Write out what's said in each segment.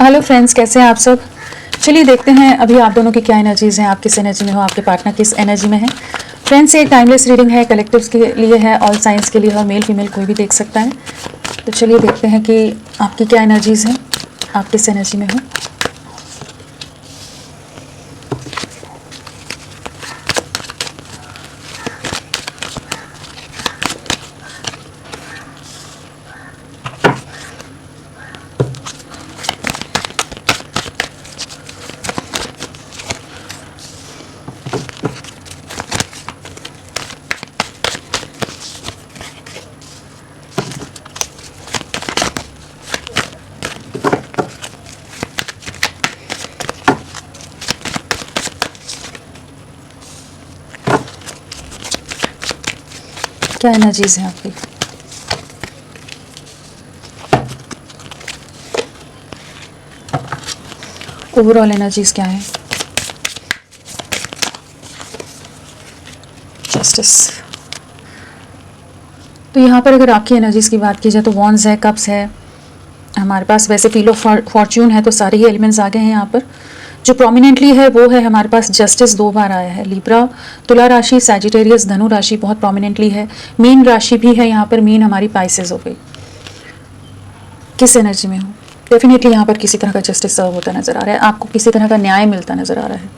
Hello friends, कैसे हैं आप सब। चलिए देखते हैं अभी आप दोनों की क्या एनर्जीज़ हैं, आप किस एनर्जी में हो, आपके पार्टनर किस एनर्जी में है। फ्रेंड्स, ये टाइमलेस रीडिंग है, कलेक्टिव्स के लिए है, ऑल साइंस के लिए और मेल फीमेल कोई भी देख सकता है। तो चलिए देखते हैं कि आपकी क्या एनर्जीज़ हैं, आप किस एनर्जी में हो। क्या एनर्जीज हैं आपकी। ओवरऑल एनर्जीज क्या है। जस्टिस। तो यहाँ पर अगर आपकी एनर्जीज की बात की जाए तो वॉन्ड्स है, कप्स है हमारे पास। वैसे फील ऑफ फॉर्च्यून है तो सारे ही एलिमेंट्स आ गए हैं यहाँ पर। जो प्रोमिनेंटली है वो है हमारे पास जस्टिस 2 बार आया है। लिब्रा, तुला राशि, सैजिटेरियस, धनु राशि बहुत प्रोमिनेंटली है। मीन राशि भी है यहाँ पर, मीन हमारी पाइसेस हो गई। किस एनर्जी में हो। डेफिनेटली यहाँ पर किसी तरह का जस्टिस सर्व होता नजर आ रहा है, आपको किसी तरह का न्याय मिलता नजर आ रहा है।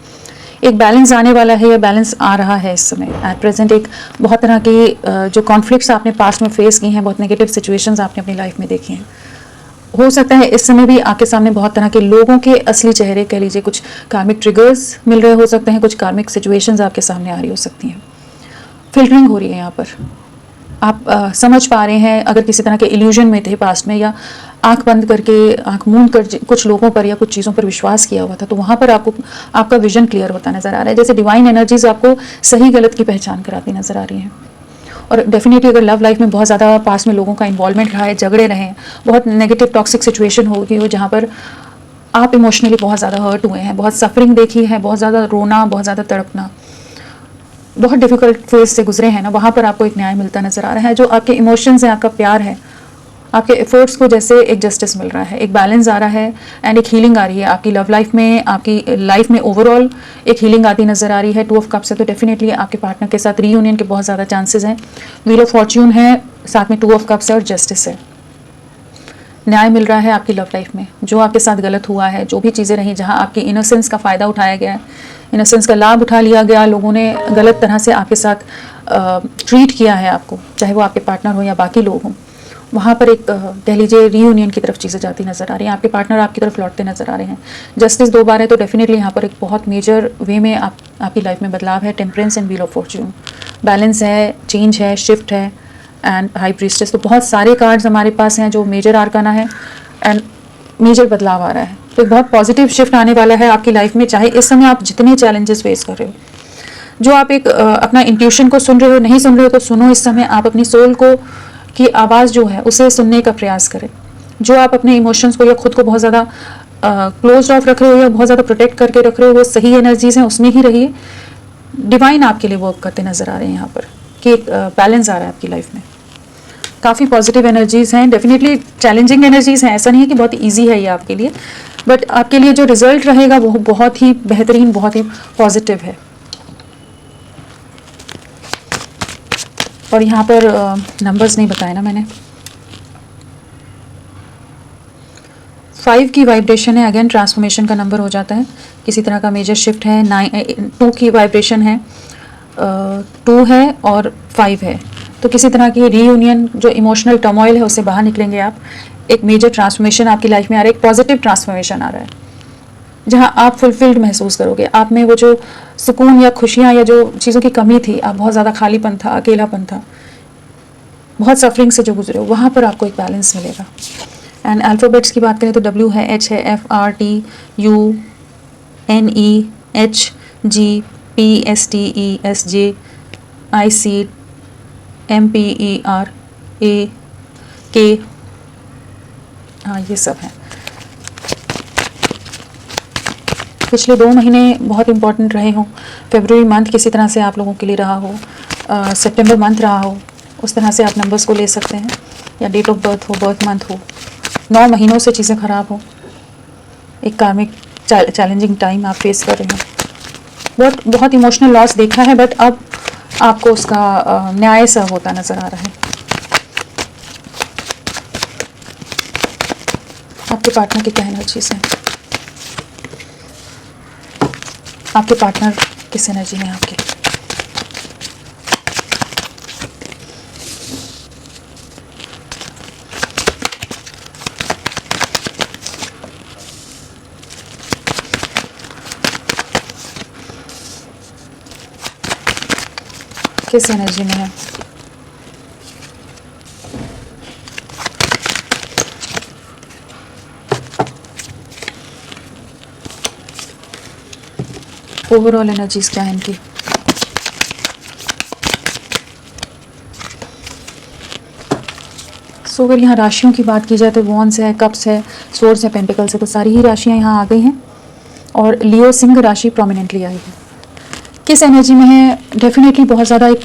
एक बैलेंस आने वाला है या बैलेंस आ रहा है इस समय एट प्रेजेंट। एक बहुत तरह की जो कॉन्फ्लिक्ट्स आपने पास्ट में फेस की हैं, बहुत नेगेटिव सिचुएशंस आपने अपनी लाइफ में देखी हैं, हो सकता है इस समय भी आपके सामने बहुत तरह के लोगों के असली चेहरे, कह लीजिए कुछ कार्मिक ट्रिगर्स मिल रहे हो सकते हैं, कुछ कार्मिक सिचुएशंस आपके सामने आ रही हो सकती हैं। फिल्टरिंग हो रही है यहाँ पर। आप समझ पा रहे हैं अगर किसी तरह के इल्यूजन में थे पास्ट में, या आंख बंद करके, आंख मूंद कर कुछ लोगों पर या कुछ चीज़ों पर विश्वास किया हुआ था, तो वहाँ पर आपको आपका विजन क्लियर होता नजर आ रहा है। जैसे डिवाइन एनर्जीज आपको सही गलत की पहचान कराती नजर आ रही हैं। और डेफिनेटली अगर लव लाइफ में बहुत ज़्यादा पास में लोगों का इन्वॉल्वमेंट रहा है, झगड़े रहे, बहुत नेगेटिव टॉक्सिक सिचुएशन होगी हो जहाँ पर आप इमोशनली बहुत ज़्यादा हर्ट हुए हैं, बहुत सफरिंग देखी है, बहुत ज़्यादा रोना, बहुत ज़्यादा तड़पना, बहुत डिफिकल्ट फेज से गुजरे हैं ना, वहाँ पर आपको एक न्याय मिलता नजर आ रहा है। जो आपके इमोशंस हैं, आपका प्यार है, आपके एफर्ट्स को जैसे एक जस्टिस मिल रहा है, एक बैलेंस आ रहा है एंड एक हीलिंग आ रही है आपकी लव लाइफ में, आपकी लाइफ में ओवरऑल एक हीलिंग आती नजर आ रही है। 2 ऑफ कप्स है तो डेफिनेटली आपके पार्टनर के साथ रीयूनियन के बहुत ज़्यादा चांसेस हैं। व्हील ऑफ फॉर्च्यून है, साथ में 2 ऑफ कप्स है और जस्टिस है। न्याय मिल रहा है आपकी लव लाइफ में। जो आपके साथ गलत हुआ है, जो भी चीज़ें रही जहाँ आपकी इनोसेंस का फ़ायदा उठाया गया है, इनोसेंस का लाभ उठा लिया गया, लोगों ने गलत तरह से आपके साथ ट्रीट किया है आपको, चाहे वो आपके पार्टनर हो या बाकी लोग हों, वहाँ पर एक कह लीजिए रीयूनियन की तरफ चीज़ें जाती नजर आ रही हैं। आपके पार्टनर आपकी तरफ लौटते नजर आ रहे हैं। जस्टिस 2 बार है तो डेफिनेटली यहाँ पर एक बहुत मेजर वे में आपकी लाइफ में बदलाव है। Temperance and wheel of Fortune, balance है, चेंज है, शिफ्ट है एंड हाई प्रीस्टेस। तो बहुत सारे कार्ड्स हमारे पास हैं जो मेजर आर्काना है एंड मेजर बदलाव आ रहा है। तो एक बहुत पॉजिटिव शिफ्ट आने वाला है आपकी लाइफ में, चाहे इस समय आप जितने चैलेंजेस फेस कर रहे हो। जो आप एक अपना इंट्यूशन को सुन रहे हो, नहीं सुन रहे हो तो सुनो। इस समय आप अपनी सोल को की आवाज़ जो है उसे सुनने का प्रयास करें। जो आप अपने इमोशंस को या खुद को बहुत ज़्यादा क्लोज ऑफ रख रहे हो या बहुत ज़्यादा प्रोटेक्ट करके रख रहे हो, वो सही एनर्जीज हैं, उसमें ही रहिए। डिवाइन आपके लिए वर्क करते नजर आ रहे हैं यहाँ पर कि एक बैलेंस आ रहा है आपकी लाइफ में। काफ़ी पॉजिटिव एनर्जीज हैं, डेफिनेटली चैलेंजिंग एनर्जीज हैं। ऐसा नहीं है कि बहुत ईजी है ये आपके लिए, बट आपके लिए जो रिजल्ट रहेगा वो बहुत ही बेहतरीन, बहुत ही पॉजिटिव है। और यहाँ पर नंबर्स नहीं बताए ना मैंने। 5 की वाइब्रेशन है, अगेन ट्रांसफॉर्मेशन का नंबर हो जाता है, किसी तरह का मेजर शिफ्ट है। 2 की वाइब्रेशन है, 2 है और 5 है, तो किसी तरह की रीयूनियन, जो इमोशनल टर्मोइल है उससे बाहर निकलेंगे आप। एक मेजर ट्रांसफॉर्मेशन आपकी लाइफ में आ रहा है, एक पॉजिटिव ट्रांसफॉर्मेशन आ रहा है जहां आप फुलफिल्ड महसूस करोगे। आप में वो जो सुकून या खुशियां या जो चीज़ों की कमी थी, आप बहुत ज़्यादा खालीपन था, अकेलापन था, बहुत सफरिंग से जो गुजरे हो, वहाँ पर आपको एक बैलेंस मिलेगा। एंड अल्फ़ाबेट्स की बात करें तो W है, H है, F R T U N E H G P S T E S J I C M P E R A K, हाँ ये सब है। पिछले 2 महीने बहुत इंपॉर्टेंट रहे हों। फरवरी मंथ किसी तरह से आप लोगों के लिए रहा हो, सितंबर मंथ रहा हो, उस तरह से आप नंबर्स को ले सकते हैं, या डेट ऑफ बर्थ हो, बर्थ मंथ हो। 9 महीनों से चीज़ें ख़राब हो, एक कार्मिक चैलेंजिंग टाइम आप फेस कर रहे हैं। बहुत इमोशनल लॉस देखा है, बट अब आपको उसका न्याय सा होता नज़र आ रहा है। आपके पार्टनर की क्या एनर्जीज हैं? आपके पार्टनर किस एनर्जी में आपके? किस एनर्जी में है? ओवरऑल एनर्जीज क्या है इनकी? सो अगर यहाँ राशियों की बात की जाए तो वॉन्स है, कप्स है, सोर्ड्स है, पेंटिकल्स है, तो सारी ही राशियाँ यहाँ आ गई हैं और लियो सिंह राशि प्रोमिनेंटली आई है। किस एनर्जी में है? डेफिनेटली बहुत ज़्यादा एक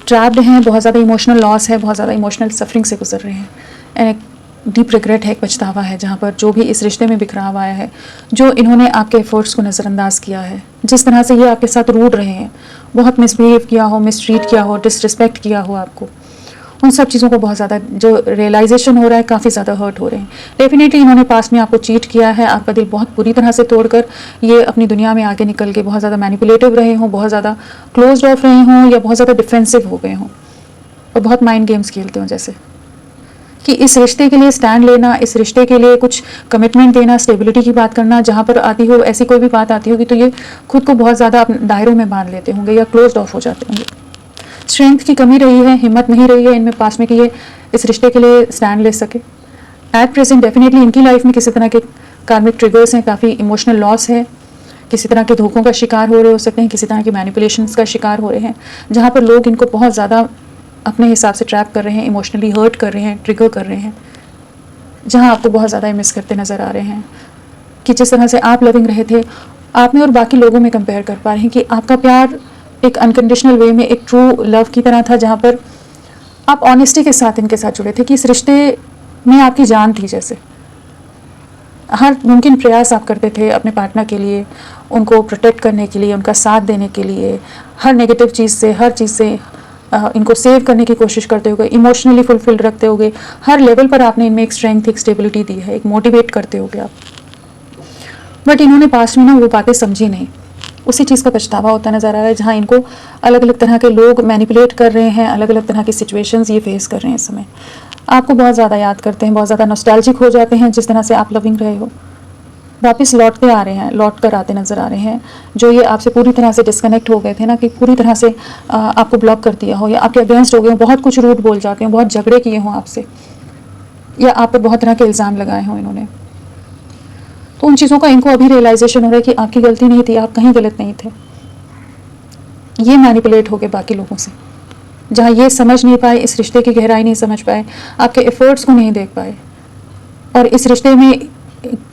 ट्रैप्ड हैं, बहुत ज़्यादा इमोशनल लॉस है, बहुत ज़्यादा इमोशनल सफरिंग से गुजर रहे हैं। एंड एक डीप रिग्रेट है, एक पछतावा है, जहाँ पर जो भी इस रिश्ते में बिखराव आया है, जो इन्होंने आपके एफर्ट्स को नज़रअंदाज किया है, जिस तरह से ये आपके साथ रूठ रहे हैं, बहुत मिसबिहेव किया हो, मिसट्रीट किया हो, डिसरिस्पेक्ट किया हो आपको, उन सब चीज़ों को बहुत ज़्यादा जो रियलाइजेशन हो रहा है, काफ़ी ज़्यादा हर्ट हो रहे हैं। डेफिनेटली इन्होंने पास में आपको चीट किया है, आपका दिल बहुत बुरी तरह से तोड़कर ये अपनी दुनिया में आगे निकल के बहुत ज़्यादा मैनिपुलेटिव रहे हों, बहुत ज़्यादा क्लोज्ड ऑफ रहे हों, या बहुत ज़्यादा डिफेंसिव हो गए हों और बहुत माइंड गेम्स खेलते हों, जैसे कि इस रिश्ते के लिए स्टैंड लेना, इस रिश्ते के लिए कुछ कमिटमेंट देना, स्टेबिलिटी की बात करना, जहाँ पर आती हो ऐसी कोई भी बात आती होगी तो ये खुद को बहुत ज़्यादा अपने दायरों में बांध लेते होंगे या क्लोज्ड ऑफ हो जाते होंगे। स्ट्रेंथ की कमी रही है, हिम्मत नहीं रही है इनमें पास में कि ये इस रिश्ते के लिए स्टैंड ले सके। एट प्रेजेंट डेफिनेटली इनकी लाइफ में किसी तरह के कार्मिक ट्रिगर्स हैं, काफ़ी इमोशनल लॉस है, किसी तरह के धोखों का शिकार हो रहे हो सकते हैं, किसी तरह के मैनिपुलेशंस का शिकार हो रहे हैं, जहाँ पर लोग इनको बहुत ज़्यादा अपने हिसाब से ट्रैप कर रहे हैं, इमोशनली हर्ट कर रहे हैं, ट्रिगर कर रहे हैं, जहाँ आपको बहुत ज़्यादा मिस करते नज़र आ रहे हैं कि जिस तरह से आप लविंग रहे थे, आप में और बाकी लोगों में कंपेयर कर पा रहे हैं कि आपका प्यार एक अनकंडीशनल वे में एक ट्रू लव की तरह था, जहाँ पर आप ऑनेस्टी के साथ इनके साथ जुड़े थे कि इस रिश्ते में आपकी जान थी। जैसे हर मुमकिन प्रयास आप करते थे अपने पार्टनर के लिए, उनको प्रोटेक्ट करने के लिए, उनका साथ देने के लिए, हर नेगेटिव चीज़ से, हर चीज़ से इनको सेव करने की कोशिश करते होगे, इमोशनली फुलफिल्ड रखते होगे, हर लेवल पर आपने इनमें एक स्ट्रेंथ, एक स्टेबिलिटी दी है, एक मोटिवेट करते होगे आप। बट इन्होंने पास में ना वो बातें समझी नहीं, उसी चीज़ का पछतावा होता नज़र आ रहा है, जहाँ इनको अलग अलग तरह के लोग मैनिपुलेट कर रहे हैं, अलग अलग तरह की सिचुएशंस ये फेस कर रहे हैं। इस समय आपको बहुत ज़्यादा याद करते हैं, बहुत ज़्यादा नॉस्टैल्जिक हो जाते हैं, जिस तरह से आप लविंग रहे हो, वापस लौटते आ रहे हैं, लौट कर आते नज़र आ रहे हैं। जो ये आपसे पूरी तरह से डिस्कनेक्ट हो गए थे ना, कि पूरी तरह से आपको ब्लॉक कर दिया हो, या आपके अगेंस्ट हो गए हो, बहुत कुछ रूट बोल जाते हैं, बहुत झगड़े किए हों आपसे, या आप पर बहुत तरह के इल्ज़ाम लगाए हों इन्होंने, तो उन चीज़ों का इनको अभी रियलाइजेशन हो रहा है कि आपकी गलती नहीं थी, आप कहीं गलत नहीं थे। ये मैनिपुलेट हो गए बाकी लोगों से, जहाँ ये समझ नहीं पाए, इस रिश्ते की गहराई नहीं समझ पाए, आपके एफर्ट्स को नहीं देख पाए, और इस रिश्ते में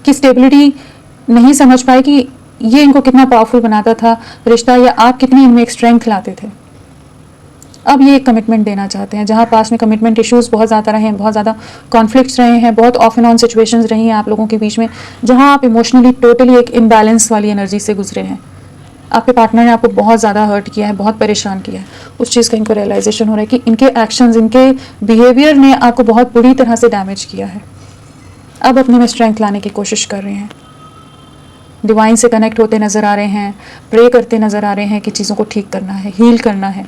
की स्टेबिलिटी नहीं समझ पाए कि ये इनको कितना पावरफुल बनाता था रिश्ता, या आप कितनी इनमें एक स्ट्रेंथ लाते थे। अब ये एक कमिटमेंट देना चाहते हैं, जहाँ पास में कमिटमेंट इश्यूज बहुत ज़्यादा रहे हैं, बहुत ज़्यादा कॉन्फ्लिक्ट्स रहे हैं, बहुत ऑफ एंड ऑन सिचुएशंस रही हैं आप लोगों के बीच में, जहाँ आप इमोशनली टोटली एक इम्बैलेंस वाली एनर्जी से गुजरे हैं। आपके पार्टनर ने आपको बहुत ज़्यादा हर्ट किया है, बहुत परेशान किया है, उस चीज़ का इनको रियलाइजेशन हो रहा है कि इनके एक्शंस, इनके बिहेवियर ने आपको बहुत बुरी तरह से डैमेज किया है। अब अपने में स्ट्रेंथ लाने की कोशिश कर रहे हैं, डिवाइन से कनेक्ट होते नज़र आ रहे हैं, प्रे करते नज़र आ रहे हैं कि चीज़ों को ठीक करना है, हील करना है।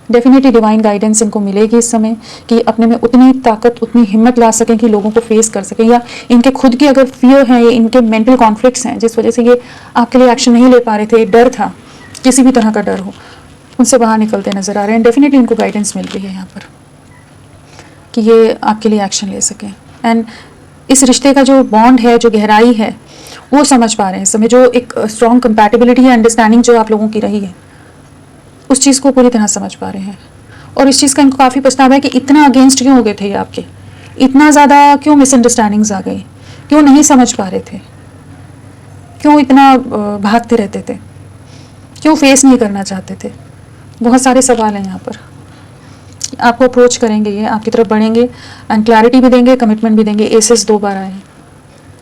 डेफिनेटली डिवाइन गाइडेंस इनको मिलेगी इस समय कि अपने में उतनी ताकत, उतनी हिम्मत ला सकें कि लोगों को फेस कर सकें, या इनके खुद की अगर फियर है, इनके मेंटल कॉन्फ्लिक्ट्स हैं जिस वजह से ये आपके लिए एक्शन नहीं ले पा रहे थे, डर था, किसी भी तरह का डर हो, उनसे बाहर निकलते नज़र आ रहे हैं। डेफिनेटली इनको गाइडेंस मिल रही है यहाँ पर कि ये आपके लिए एक्शन ले सकें, एंड इस रिश्ते का जो बॉन्ड है, जो गहराई है, वो समझ पा रहे हैं इस समय, जो एक स्ट्रॉन्ग कंपैटिबिलिटी है, अंडरस्टैंडिंग जो आप लोगों की रही है, उस चीज़ को पूरी तरह समझ पा रहे हैं। और इस चीज़ का इनको काफ़ी पछतावा है कि इतना अगेंस्ट क्यों हो गए थे ये आपके, इतना ज़्यादा क्यों मिसअंडरस्टैंडिंग्स आ गई, क्यों नहीं समझ पा रहे थे, क्यों इतना भागते रहते थे, क्यों फेस नहीं करना चाहते थे। बहुत सारे सवाल हैं यहाँ पर। आपको अप्रोच करेंगे, ये आपकी तरफ बढ़ेंगे, एंड क्लैरिटी भी देंगे, कमिटमेंट भी देंगे। एसेस 2 बार आए हैं,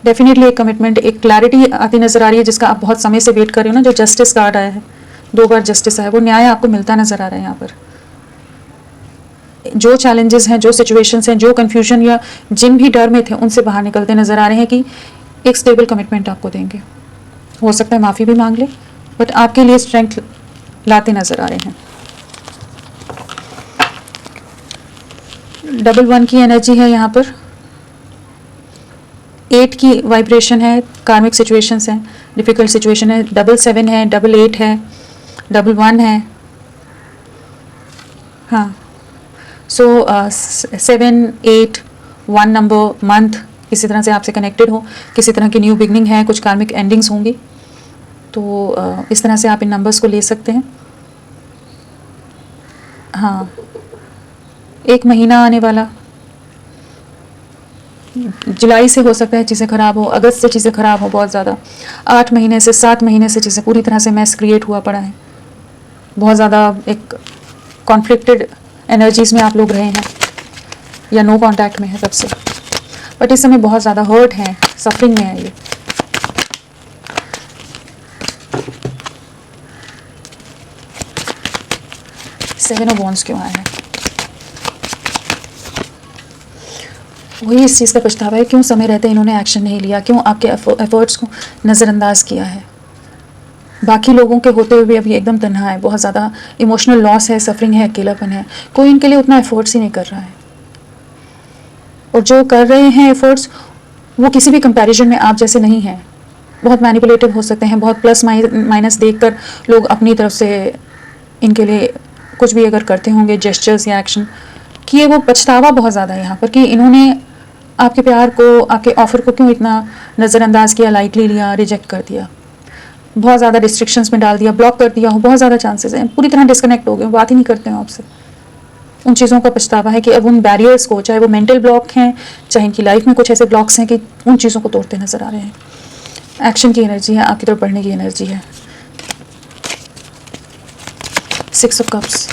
डेफिनेटली एक कमिटमेंट, एक क्लैरिटी आती नज़र आ रही है जिसका आप बहुत समय से वेट कर रहे हो ना। जो जस्टिस कार्ड आया है, 2 बार जस्टिस आया, वो न्याय आपको मिलता नज़र आ रहा है यहाँ पर। जो चैलेंजेस हैं, जो सिचुएशंस हैं, जो कन्फ्यूजन या जिन भी डर में थे, उनसे बाहर निकलते नज़र आ रहे हैं कि एक स्टेबल कमिटमेंट आपको देंगे। हो सकता है माफ़ी भी मांग ले, बट आपके लिए स्ट्रेंथ लाते नज़र आ रहे हैं। डबल 1 की एनर्जी है यहाँ पर, 8 की वाइब्रेशन है, कार्मिक सिचुएशंस हैं, डिफ़िकल्ट सिचुएशन है, डबल 7 है, डबल 8 है, डबल 1 है। हाँ, सो 7, 8, 1 नंबर, मंथ किसी तरह से आपसे कनेक्टेड हो, किसी तरह की न्यू बिगनिंग है, कुछ कार्मिक एंडिंग्स होंगी, तो इस तरह से आप इन नंबर्स को ले सकते हैं। हाँ, एक महीना आने वाला, जुलाई से हो सकता है चीज़ें ख़राब हो, अगस्त से चीज़ें ख़राब हो बहुत ज़्यादा, 8 महीने से 7 महीने से चीज़ें पूरी तरह से मैस क्रिएट हुआ पड़ा है। बहुत ज़्यादा एक कॉन्फ्लिक्टेड एनर्जीज़ में आप लोग रहे हैं या नो कांटेक्ट में है तब से, बट इस समय बहुत ज़्यादा हर्ट है, सफरिंग में है ये। सेवन ऑफ वॉन्ड्स क्यों आया है? वही इस चीज़ का पछतावा है, क्यों समय रहते इन्होंने एक्शन नहीं लिया, क्यों आपके एफर्ट्स को नज़रअंदाज किया है। बाकी लोगों के होते हुए अभी एकदम तन्हा है, बहुत ज़्यादा इमोशनल लॉस है, सफरिंग है, अकेलापन है, कोई इनके लिए उतना एफर्ट्स ही नहीं कर रहा है। और जो कर रहे हैं एफर्ट्स, वो किसी भी कंपैरिजन में आप जैसे नहीं हैं। बहुत मैनिपुलेटिव हो सकते हैं, बहुत प्लस माइनस देखकर लोग अपनी तरफ से इनके लिए कुछ भी अगर करते होंगे जेस्चर्स या एक्शन किए, वो पछतावा बहुत ज़्यादा है यहाँ पर कि इन्होंने आपके प्यार को, आपके ऑफ़र को क्यों इतना नज़रअंदाज किया, लाइटली लिया, रिजेक्ट कर दिया, बहुत ज़्यादा रिस्ट्रिक्शंस में डाल दिया, ब्लॉक कर दिया हो, बहुत ज़्यादा चांसेस हैं, पूरी तरह डिस्कनेक्ट हो गए, बात ही नहीं करते हो आपसे। उन चीज़ों का पछतावा है कि अब उन बैरियर्स को, चाहे वो मेंटल ब्लॉक हैं, चाहे इनकी लाइफ में कुछ ऐसे ब्लॉक्स हैं कि उन चीज़ों को तोड़ते नज़र आ रहे हैं। एक्शन की एनर्जी है, आपकी तरफ बढ़ने की एनर्जी है। 6 ऑफ कप्स,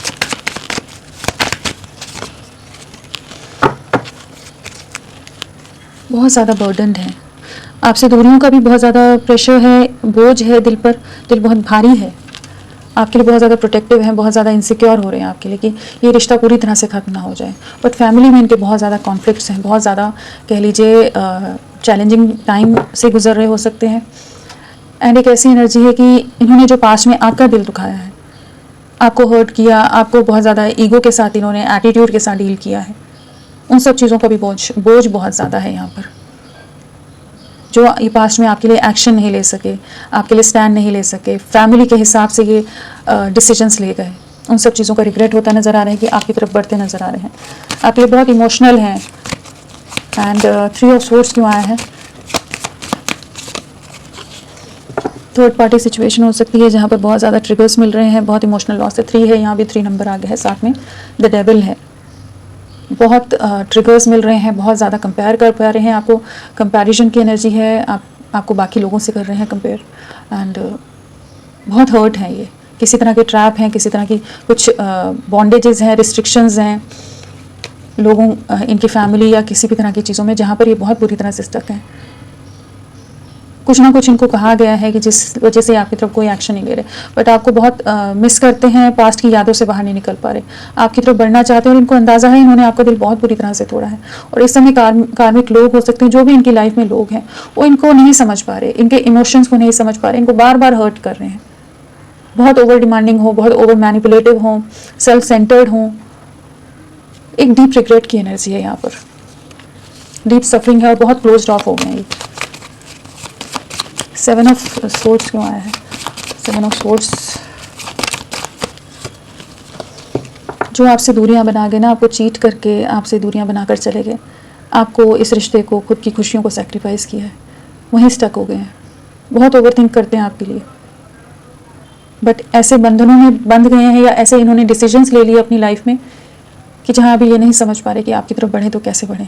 बहुत ज़्यादा बर्डन्ड है, आपसे दूरियों का भी बहुत ज़्यादा प्रेशर है, बोझ है दिल पर, दिल बहुत भारी है, आपके लिए बहुत ज़्यादा प्रोटेक्टिव है, बहुत ज़्यादा इनसिक्योर हो रहे हैं आपके लिए कि ये रिश्ता पूरी तरह से ख़त्म ना हो जाए। बट फैमिली में इनके बहुत ज़्यादा कॉन्फ्लिक्ट्स हैं, बहुत ज़्यादा कह लीजिए चैलेंजिंग टाइम से गुजर रहे हो सकते हैं। एंड एक ऐसी एनर्जी है कि इन्होंने जो पास्ट में आपका दिल दुखाया है, आपको हर्ट किया, आपको बहुत ज़्यादा ईगो के साथ इन्होंने एटीट्यूड के साथ डील किया है, उन सब चीज़ों का भी बोझ बहुत ज़्यादा है यहाँ पर। जो ये पास्ट में आपके लिए एक्शन नहीं ले सके, आपके लिए स्टैंड नहीं ले सके, फैमिली के हिसाब से ये डिसीजंस ले गए, उन सब चीज़ों का रिग्रेट होता नज़र आ रहा है कि आपकी तरफ बढ़ते नज़र आ रहे हैं, आपके लिए बहुत इमोशनल हैं। एंड 3 ऑफ सोर्ड्स क्यों आया है? थर्ड पार्टी सिचुएशन हो सकती है जहाँ पर बहुत ज़्यादा ट्रिगर्स मिल रहे हैं, बहुत इमोशनल लॉस है। 3 है, यहाँ भी 3 नंबर आ गया है, साथ में द डेविल है। बहुत ट्रिगर्स मिल रहे हैं, बहुत ज़्यादा कंपेयर कर पा रहे हैं, आपको कंपैरिजन की एनर्जी है, आपको बाकी लोगों से कर रहे हैं कंपेयर। एंड बहुत हर्ट है ये, किसी तरह के ट्रैप हैं, किसी तरह की कुछ बॉन्डेजेस हैं, रिस्ट्रिक्शंस हैं लोगों, इनकी फैमिली या किसी भी तरह की चीज़ों में, जहाँ पर ये बहुत बुरी तरह से स्टक हैं। कुछ ना कुछ इनको कहा गया है कि जिस वजह से आपकी तरफ कोई एक्शन नहीं ले रहे, बट आपको बहुत मिस करते हैं, पास्ट की यादों से बाहर नहीं निकल पा रहे, आपकी तरफ बढ़ना चाहते हैं और इनको अंदाज़ा है इन्होंने आपका दिल बहुत बुरी तरह से तोड़ा है। और इस समय कार्मिक लोग हो सकते हैं, जो भी इनकी लाइफ में लोग हैं, वो इनको नहीं समझ पा रहे, इनके इमोशंस को नहीं समझ पा रहे, इनको बार बार हर्ट कर रहे हैं, बहुत ओवर डिमांडिंग हो, बहुत ओवर मैनिपुलेटिव हो, सेल्फ सेंटर्ड हो। एक डीप रिग्रेट की एनर्जी है यहाँ पर, डीप सफरिंग है और बहुत क्लोज्ड ऑफ हो गए हैं। 7 ऑफ सोर्ड्स क्यों आया है? 7 ऑफ सोर्ड्स, जो आपसे दूरियां बना गए ना, आपको चीट करके आपसे दूरियां बनाकर चले गए, आपको इस रिश्ते को, खुद की खुशियों को सैक्रिफाइस किया है, वहीं स्टक हो गए हैं, बहुत ओवरथिंक करते हैं आपके लिए, बट ऐसे बंधनों में बंध गए हैं या ऐसे इन्होंने डिसीजंस ले लिए अपनी लाइफ में कि जहाँ अभी ये नहीं समझ पा रहे कि आपकी तरफ बढ़े तो कैसे बढ़े।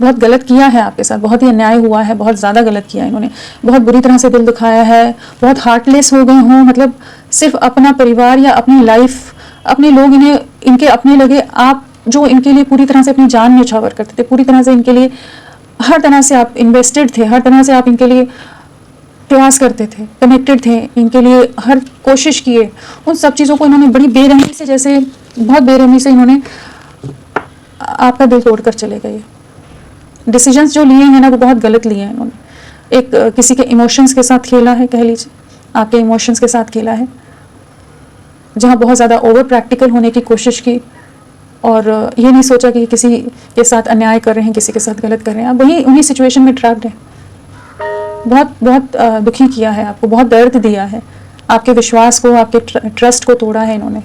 बहुत गलत किया है आपके साथ, बहुत ही अन्याय हुआ है, बहुत ज़्यादा गलत किया है इन्होंने, बहुत बुरी तरह से दिल दुखाया है, बहुत हार्टलेस हो गए हों, मतलब सिर्फ अपना परिवार या अपनी लाइफ, अपने लोग इनके अपने लगे, आप जो इनके लिए पूरी तरह से अपनी जान न्यौछावर करते थे, पूरी तरह से इनके लिए हर तरह से आप इन्वेस्टेड थे, हर तरह से आप इनके लिए प्रयास करते थे, कनेक्टेड थे, इनके लिए हर कोशिश किए। उन सब चीज़ों को इन्होंने बड़ी बेरहमी से, जैसे बहुत बेरहमी से इन्होंने आपका दिल तोड़ कर चले गए। डिसीजंस जो लिए हैं ना वो बहुत गलत लिए हैं इन्होंने। एक किसी के इमोशंस के साथ खेला है, कह लीजिए आपके इमोशंस के साथ खेला है, जहाँ बहुत ज़्यादा ओवर प्रैक्टिकल होने की कोशिश की और ये नहीं सोचा कि किसी के साथ अन्याय कर रहे हैं, किसी के साथ गलत कर रहे हैं। आप वही उन्हीं सिचुएशन में ट्रैप्ड हैं। बहुत बहुत दुखी किया है आपको, बहुत दर्द दिया है, आपके विश्वास को, आपके ट्रस्ट को तोड़ा है इन्होंने,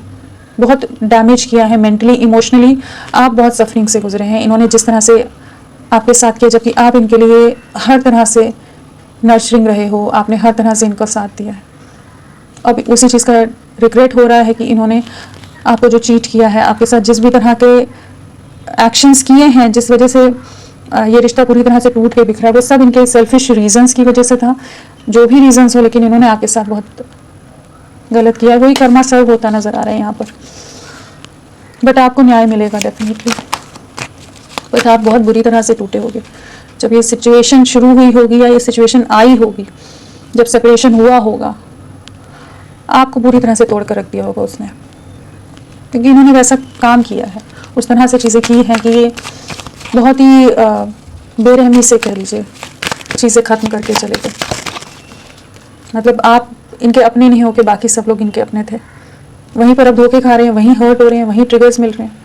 बहुत डैमेज किया है मेंटली, इमोशनली। आप बहुत सफरिंग से गुजरे हैं। इन्होंने जिस तरह से आपके साथ किया, जबकि आप इनके लिए हर तरह से नर्चरिंग रहे हो, आपने हर तरह से इनका साथ दिया है। अब उसी चीज़ का रिग्रेट हो रहा है कि इन्होंने आपको जो चीट किया है, आपके साथ जिस भी तरह के एक्शंस किए हैं, जिस वजह से ये रिश्ता पूरी तरह से टूट के बिखरा, वो सब इनके सेल्फिश रीजंस की वजह से था। जो भी रीजंस हो, लेकिन इन्होंने आपके साथ बहुत गलत किया। वही कर्मा सर्व होता नजर आ रहा है यहाँ पर। बट आपको न्याय मिलेगा डेफिनेटली, बट आप बहुत बुरी तरह से टूटे होगे। जब ये सिचुएशन शुरू हुई होगी या ये सिचुएशन आई होगी, जब सेपरेशन हुआ होगा, आपको पूरी तरह से तोड़ कर रख दिया होगा उसने, क्योंकि इन्होंने वैसा काम किया है, उस तरह से चीज़ें की हैं कि ये बहुत ही बेरहमी से, कह लीजिए, चीज़ें ख़त्म करके चले गए। मतलब आप इनके अपने नहीं हो के बाकी सब लोग इनके अपने थे। वहीं पर अब धोखे खा रहे हैं, वहीं हर्ट हो रहे हैं, वहीं ट्रिगर्स मिल रहे हैं,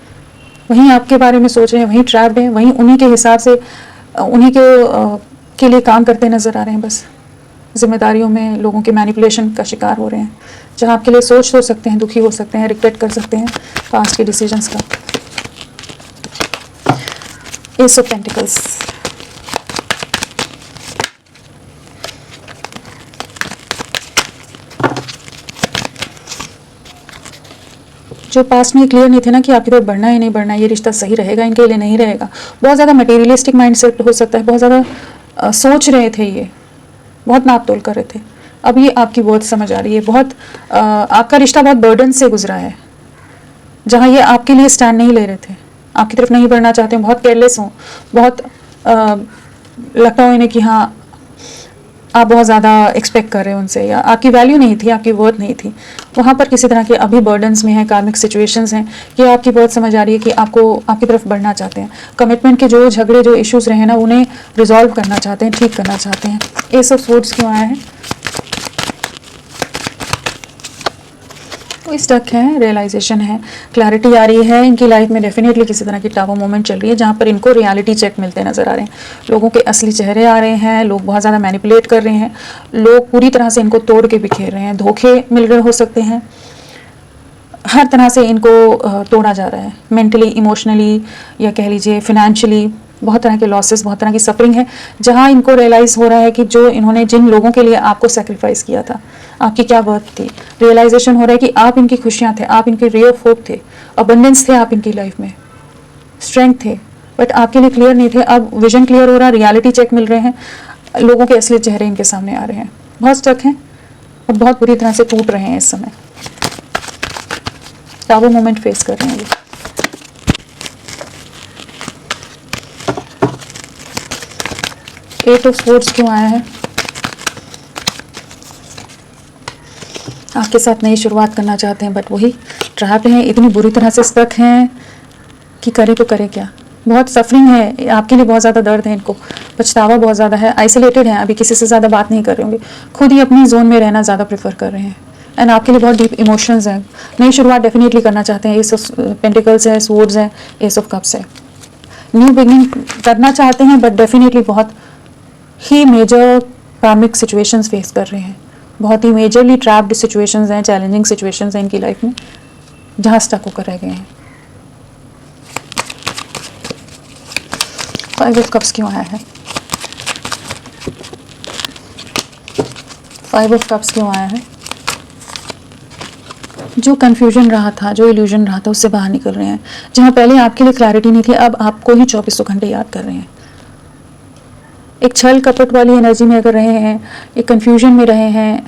वहीं आपके बारे में सोच रहे हैं, वहीं ट्रैप्ड हैं, वहीं उन्हीं के हिसाब से उन्हीं के लिए काम करते नज़र आ रहे हैं। बस जिम्मेदारियों में लोगों के मैनिपुलेशन का शिकार हो रहे हैं, जहाँ आपके लिए सोच हो सकते हैं, दुखी हो सकते हैं, रिग्रेट कर सकते हैं पास्ट के डिसीजंस का। एस ऑफ पेंटिकल्स, जो पास्ट में क्लियर नहीं थे ना कि आपकी तरफ बढ़ना है नहीं बढ़ना है, ये रिश्ता सही रहेगा इनके लिए नहीं रहेगा। बहुत ज़्यादा मटेरियलिस्टिक माइंडसेट हो सकता है, बहुत ज़्यादा सोच रहे थे, ये बहुत नाप तोल कर रहे थे। अब ये आपकी वर्थ समझ आ रही है। बहुत आपका रिश्ता बहुत बर्डन से गुजरा है, जहाँ ये आपके लिए स्टैंड नहीं ले रहे थे, आपकी तरफ नहीं बढ़ना चाहते हैं, बहुत केयरलेस हों, बहुत लगता हो इन्हें कि हाँ आप बहुत ज़्यादा एक्सपेक्ट कर रहे हो उनसे, या आपकी वैल्यू नहीं थी, आपकी वर्थ नहीं थी। वहाँ पर किसी तरह के अभी बर्डन्स में हैं, कार्मिक सिचुएशंस हैं कि आपकी वर्थ समझ आ रही है कि आपको आपकी तरफ बढ़ना चाहते हैं। कमिटमेंट के जो झगड़े, जो इश्यूज़ रहे ना, उन्हें रिजॉल्व करना चाहते हैं, ठीक करना चाहते हैं। एस ऑफ स्वॉर्ड्स क्यों आया है? कोई स्टक है, रियलाइजेशन है, क्लैरिटी आ रही है इनकी लाइफ में। डेफिनेटली किसी तरह की टावर मोमेंट चल रही है, जहाँ पर इनको रियलिटी चेक मिलते नजर आ रहे हैं। लोगों के असली चेहरे आ रहे हैं, लोग बहुत ज़्यादा मैनिपुलेट कर रहे हैं, लोग पूरी तरह से इनको तोड़ के बिखेर रहे हैं, धोखे मिल रहे हो सकते हैं, हर तरह से इनको तोड़ा जा रहा है, मेंटली, इमोशनली, या कह लीजिए फिनेंशियली। बहुत तरह के लॉसेस, बहुत तरह की सफरिंग है, जहाँ इनको रियलाइज़ हो रहा है कि जो इन्होंने, जिन लोगों के लिए आपको सेक्रीफाइस किया था, आपकी क्या वर्थ थी। रियलाइजेशन हो रहा है कि आप इनकी खुशियाँ थे, आप इनके रे ऑफ होप थे, अबंडेंस थे आप इनकी लाइफ में, स्ट्रेंथ थे, बट आपके लिए क्लियर नहीं थे। अब विजन क्लियर हो रहा है, रियलिटी चेक मिल रहे हैं, लोगों के असली चेहरे इनके सामने आ रहे हैं। बहुत स्टक हैं और बहुत बुरी तरह से टूट रहे हैं इस समय, टावर मोमेंट फेस कर रहे हैं ये। एट ऑफ स्वॉर्ड्स क्यों आया है? आपके साथ नई शुरुआत करना चाहते हैं, बट वही ट्रैप हैं, इतनी बुरी तरह से स्टक हैं कि करे तो करे क्या। बहुत सफरिंग है आपके लिए, बहुत ज़्यादा दर्द है इनको, पछतावा बहुत ज़्यादा है, आइसोलेटेड हैं, अभी किसी से ज़्यादा बात नहीं कर रहे होंगे, खुद ही अपनी जोन में रहना ज़्यादा प्रेफर कर रहे हैं। एंड आपके लिए बहुत डीप इमोशंस हैं, नई शुरुआत डेफिनेटली करना चाहते हैं। एस ऑफ पेंटिकल्स है, स्वॉर्ड्स है, एस ऑफ कप्स है, न्यू बिगिनिंग करना चाहते हैं, बट डेफिनेटली बहुत ही मेजर कार्मिक सिचुएशंस फेस कर रहे हैं, बहुत ही मेजरली ट्रैप्ड सिचुएशंस हैं, चैलेंजिंग सिचुएशंस हैं इनकी लाइफ में, जहाँ स्टक होकर रह गए हैं। फाइव ऑफ कप्स क्यों आया है? फाइव ऑफ कप्स क्यों आया है? जो कन्फ्यूजन रहा था, जो इल्यूजन रहा था, उससे बाहर निकल रहे हैं। जहाँ पहले आपके लिए क्लैरिटी नहीं थी, अब आपको ही 24 घंटे याद कर रहे हैं। एक छल कपट वाली एनर्जी में अगर रहे हैं, एक कन्फ्यूजन में रहे हैं,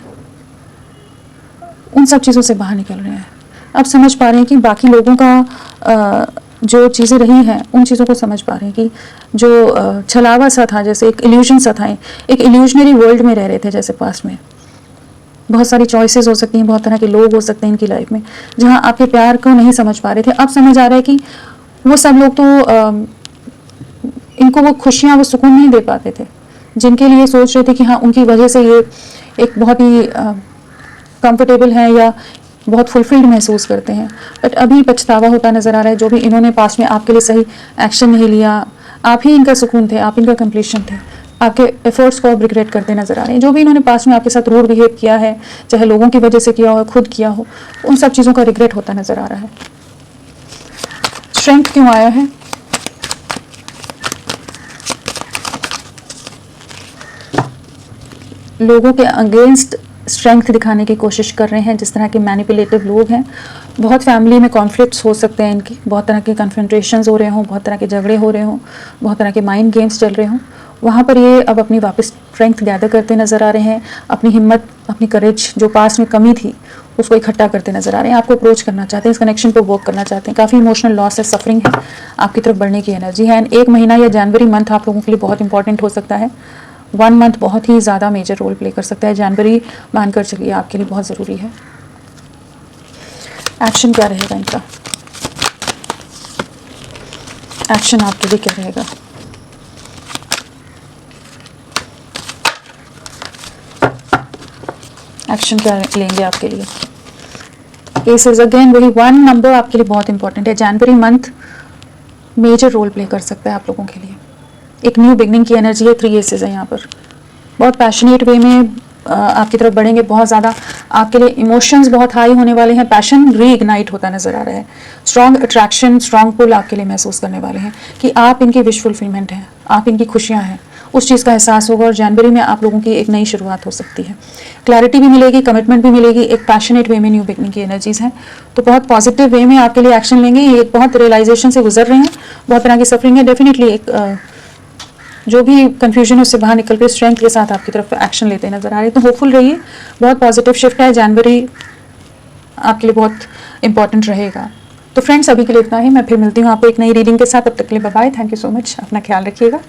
उन सब चीज़ों से बाहर निकल रहे हैं। अब समझ पा रहे हैं कि बाकी लोगों का जो चीज़ें रही हैं उन चीज़ों को समझ पा रहे हैं कि जो छलावा सा था, जैसे एक इल्यूजन सा था, एक इल्यूजनरी वर्ल्ड में रह रहे थे जैसे पास्ट में। बहुत सारी चॉइसेस हो सकती हैं, बहुत तरह के लोग हो सकते हैं इनकी लाइफ में, जहाँ आपके प्यार को नहीं समझ पा रहे थे, अब समझ आ रहा है कि वो सब लोग तो इनको वो खुशियाँ, वो सुकून नहीं दे पाते थे जिनके लिए सोच रहे थे कि हाँ उनकी वजह से ये एक बहुत ही कंफर्टेबल है या बहुत फुलफिल्ड महसूस करते हैं। बट अभी पछतावा होता नज़र आ रहा है, जो भी इन्होंने पास में आपके लिए सही एक्शन नहीं लिया, आप ही इनका सुकून थे, आप इनका कंप्लीशन थे, आपके एफर्ट्स को अब रिग्रेट करते नज़र आ रहे हैं। जो भी इन्होंने पास में आपके साथ रूड बिहेव किया है, चाहे लोगों की वजह से किया हो, खुद किया हो, उन सब चीज़ों का रिग्रेट होता नज़र आ रहा है। स्ट्रेंथ क्यों आया है? लोगों के अगेंस्ट स्ट्रेंथ दिखाने की कोशिश कर रहे हैं, जिस तरह के मैनिपुलेटिव लोग हैं। बहुत फैमिली में कॉन्फ्लिक्ट्स हो सकते हैं इनकी, बहुत तरह के कन्फ्रंटेशंस हो रहे हों, बहुत तरह के झगड़े हो रहे हों, बहुत तरह के माइंड गेम्स चल रहे हों। वहाँ पर ये अब अपनी वापस स्ट्रेंथ गैदर करते नज़र आ रहे हैं, अपनी हिम्मत, अपनी करेज जो पास में कमी थी उसको इकट्ठा करते नज़र आ रहे हैं, आपको अप्रोच करना चाहते हैं, इस कनेक्शन पर वर्क करना चाहते हैं। काफ़ी इमोशनल लॉस है, सफरिंग है, आपकी तरफ बढ़ने की एनर्जी है। एंड 1 महीना या जनवरी मंथ आप लोगों के लिए बहुत इंपॉर्टेंट हो सकता है। 1 मंथ बहुत ही ज़्यादा मेजर रोल प्ले कर सकता है। जनवरी मानकर चलिए आपके लिए बहुत ज़रूरी है। एक्शन क्या रहेगा इनका? एक्शन आपके लिए क्या रहेगा? एक्शन क्या लेंगे आपके लिए? एसेस अगेन वही 1 नंबर आपके लिए बहुत इंपॉर्टेंट है। जनवरी मंथ मेजर रोल प्ले कर सकता है आप लोगों के लिए। एक न्यू बिगनिंग की एनर्जी है, 3 एसेस है यहाँ पर। बहुत पैशनेट वे में आपकी तरफ बढ़ेंगे, बहुत ज़्यादा आपके लिए इमोशंस बहुत हाई होने वाले हैं, पैशन रीइग्नाइट होता नज़र आ रहा है, स्ट्रॉन्ग अट्रैक्शन, स्ट्रॉन्ग पुल आपके लिए महसूस करने वाले हैं कि आप इनकी विश फुलफिलमेंट हैं, आप इनकी खुशियाँ हैं, उस चीज़ का एहसास होगा। और जनवरी में आप लोगों की एक नई शुरुआत हो सकती है, क्लैरिटी भी मिलेगी, कमिटमेंट भी मिलेगी, एक पैशनेट वे में न्यू बिगनिंग की एनर्जीज हैं। तो बहुत पॉजिटिव वे में आपके लिए एक्शन लेंगे। ये बहुत रियलाइजेशन से गुजर रहे हैं, बहुत तरह की सफरिंग है, डेफिनेटली एक जो भी कंफ्यूजन है उससे बाहर निकल के स्ट्रेंथ के साथ आपकी तरफ एक्शन लेते नजर आ रहे हैं। तो होपफुल रहिए, बहुत पॉजिटिव शिफ्ट है, जनवरी आपके लिए बहुत इंपॉर्टेंट रहेगा। तो फ्रेंड्स अभी के लिए इतना ही, मैं फिर मिलती हूँ आपको एक नई रीडिंग के साथ। तब तक के लिए bye bye, thank you so much, अपना ख्याल रखिएगा।